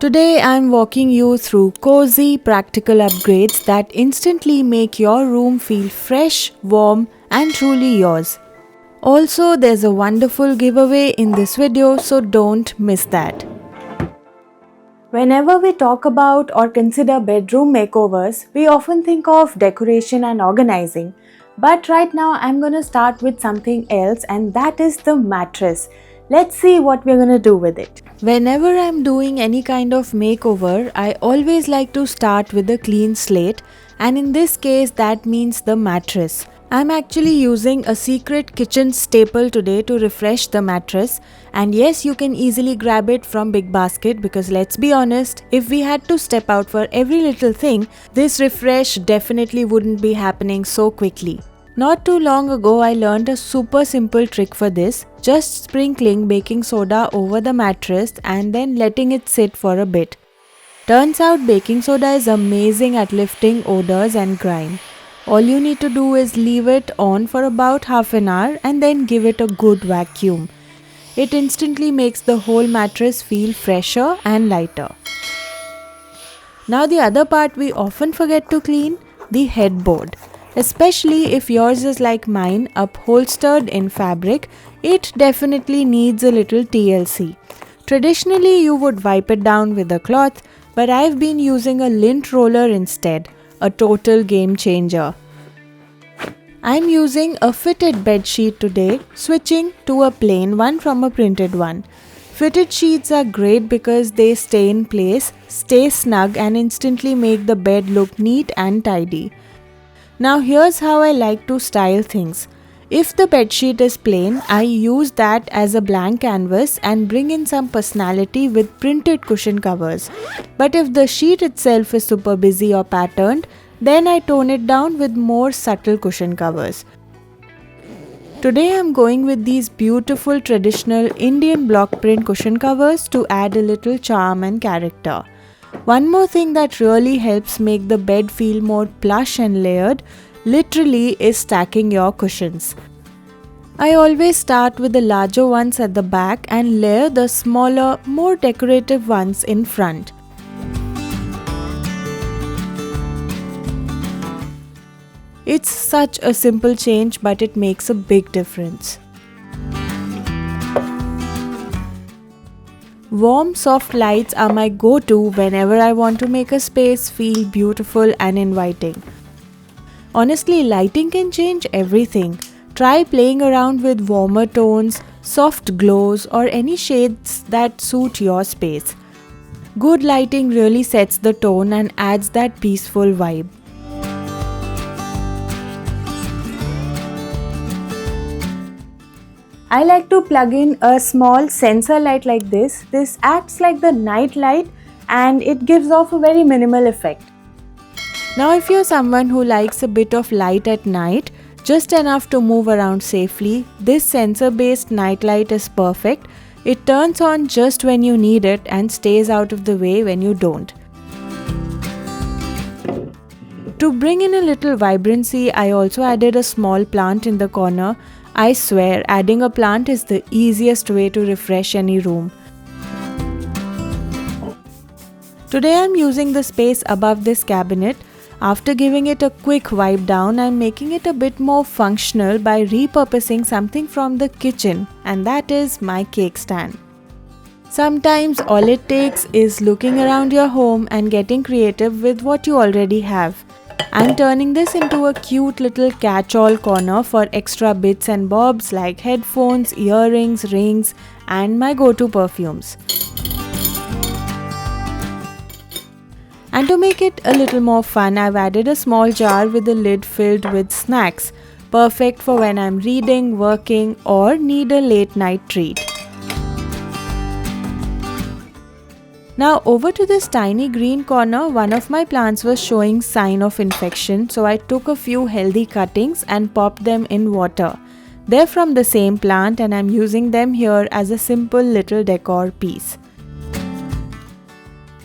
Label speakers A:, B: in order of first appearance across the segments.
A: Today I'm walking you through cozy, practical upgrades that instantly make your room feel fresh, warm, and truly yours. Also, there's a wonderful giveaway in this video, so don't miss that. Whenever we talk about or consider bedroom makeovers, we often think of decoration and organizing. But right now, I'm gonna start with something else, and that is the mattress. Let's see what we're gonna do with it. Whenever I'm doing any kind of makeover, I always like to start with a clean slate, and in this case, that means the mattress. I'm actually using a secret kitchen staple today to refresh the mattress, and yes, you can easily grab it from Big Basket because let's be honest, if we had to step out for every little thing, this refresh definitely wouldn't be happening so quickly. Not too long ago, I learned a super simple trick for this, just sprinkling baking soda over the mattress and then letting it sit for a bit. Turns out baking soda is amazing at lifting odors and grime. All you need to do is leave it on for about half an hour and then give it a good vacuum. It instantly makes the whole mattress feel fresher and lighter. Now the other part we often forget to clean, the headboard. Especially if yours is like mine, upholstered in fabric, it definitely needs a little TLC. Traditionally, you would wipe it down with a cloth, but I've been using a lint roller instead, a total game changer. I'm using a fitted bed sheet today, switching to a plain one from a printed one. Fitted sheets are great because they stay in place, stay snug, and instantly make the bed look neat and tidy. Now here's how I like to style things. If the bedsheet is plain, I use that as a blank canvas and bring in some personality with printed cushion covers. But if the sheet itself is super busy or patterned, then I tone it down with more subtle cushion covers. Today I'm going with these beautiful traditional Indian block print cushion covers to add a little charm and character. One more thing that really helps make the bed feel more plush and layered literally is stacking your cushions. I always start with the larger ones at the back and layer the smaller, more decorative ones in front. It's such a simple change, but it makes a big difference. Warm, soft lights are my go-to whenever I want to make a space feel beautiful and inviting. Honestly, lighting can change everything. Try playing around with warmer tones, soft glows, or any shades that suit your space. Good lighting really sets the tone and adds that peaceful vibe. I like to plug in a small sensor light like this. This acts like the night light and it gives off a very minimal effect. Now if you're someone who likes a bit of light at night, just enough to move around safely, this sensor based night light is perfect. It turns on just when you need it and stays out of the way when you don't. To bring in a little vibrancy, I also added a small plant in the corner. I swear, adding a plant is the easiest way to refresh any room. Today I'm using the space above this cabinet. After giving it a quick wipe down, I'm making it a bit more functional by repurposing something from the kitchen, and that is my cake stand. Sometimes all it takes is looking around your home and getting creative with what you already have. I'm turning this into a cute little catch-all corner for extra bits and bobs like headphones, earrings, rings, and my go-to perfumes. And to make it a little more fun, I've added a small jar with a lid filled with snacks, perfect for when I'm reading, working, or need a late night treat. Now over to this tiny green corner, one of my plants was showing sign of infection, so I took a few healthy cuttings and popped them in water. They're from the same plant and I'm using them here as a simple little decor piece.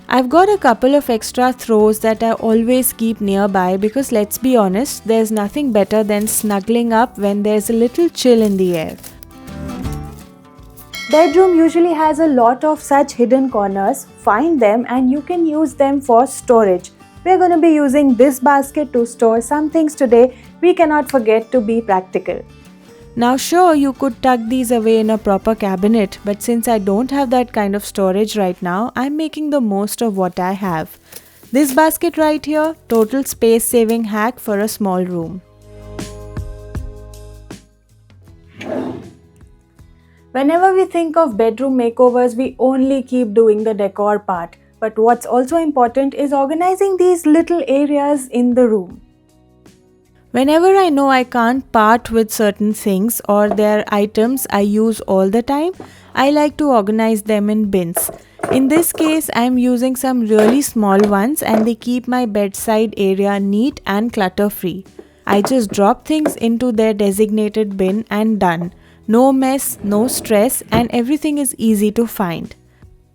A: I've got a couple of extra throws that I always keep nearby because let's be honest, there's nothing better than snuggling up when there's a little chill in the air. Bedroom usually has a lot of such hidden corners. Find them and you can use them for storage. We're going to be using this basket to store some things today. We cannot forget to be practical. Now sure, you could tuck these away in a proper cabinet, but since I don't have that kind of storage right now, I'm making the most of what I have. This basket right here, total space saving hack for a small room. Whenever we think of bedroom makeovers, we only keep doing the decor part. But what's also important is organizing these little areas in the room. Whenever I know I can't part with certain things or they're items I use all the time, I like to organize them in bins. In this case, I'm using some really small ones and they keep my bedside area neat and clutter free. I just drop things into their designated bin and done. No mess, no stress, and everything is easy to find.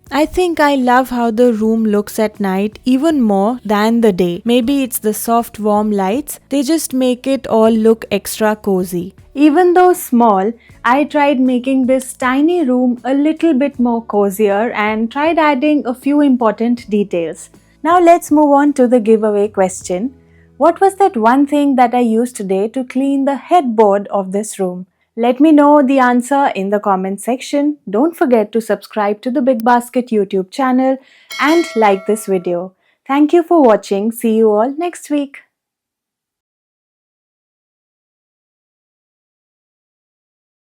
A: I think I love how the room looks at night even more than the day. Maybe it's the soft warm lights, they just make it all look extra cozy. Even though small, I tried making this tiny room a little bit more cozier and tried adding a few important details. Now let's move on to the giveaway question. What was that one thing that I used today to clean the headboard of this room? Let me know the answer in the comment section. Don't forget to subscribe to the Big Basket YouTube channel and like this video. Thank you for watching. See you all next week.